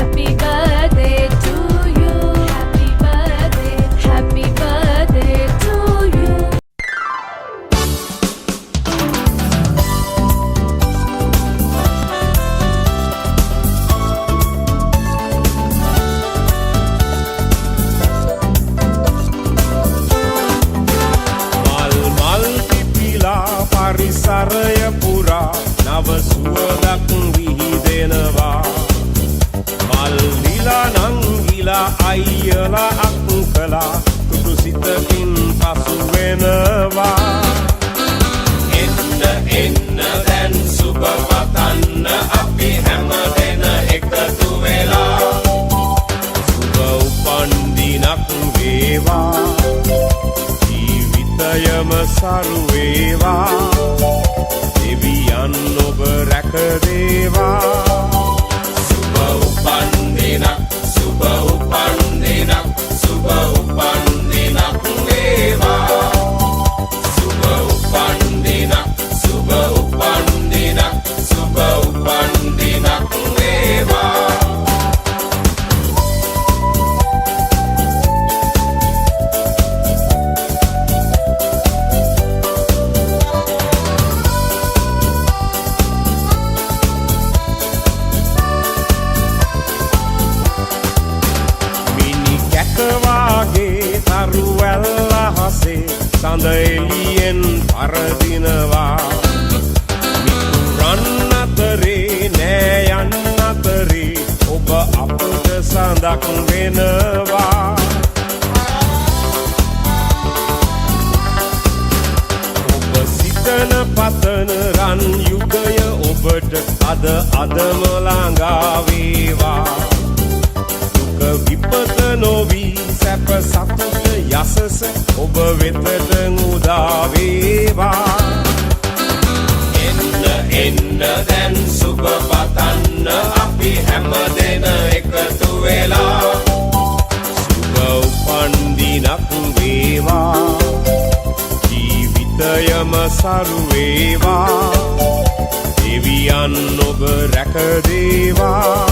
Happy birthday to you. Happy birthday to you. මල් පිපිලා පරිසරය පුරා නව සුවඳක් විහිදෙනවා මල් ලිලා නංගිලා අයියලා අක්කලා තුඩු සිතකින් පසු වෙනවා එන්න එන්න දැන් සුබ පතන්න අපි හැම දෙන එකතු වෙලා සුබ උපන් දිනක් වේවා ජීවිතයම සරු වේවා දෙවියන් ඔබ රැක දේවා සුබ උපන් දිනක් සුබ උපන් දිනක් සුබ උපන් දිනක් වේවා සුබ උපන් දිනක් සුබ උපන් දිනක් සුබ උපන් දිනක් වේවා වාගේ තරුවැල්ල හසේ සඳ එළියෙන් පරදිනවා මිතුරන් අතරේ නෑ යන්න අතරේ ඔබ අපට සඳක් වෙනවා ඔබ සිතන පතන රන් යුගය ඔබට අදම ළඟා වේවා විපත නොවී සැප සතුට යසස ඔබ වෙතට උදා වේවා එන්න එන්න දැන් සුබ පතන්න අපි හැම දෙන එකතු වෙලා සුබ උපන් දිනක් වේවා ජීවිතයම සරු වේවා දෙවියන් ඔබ රැක දේවා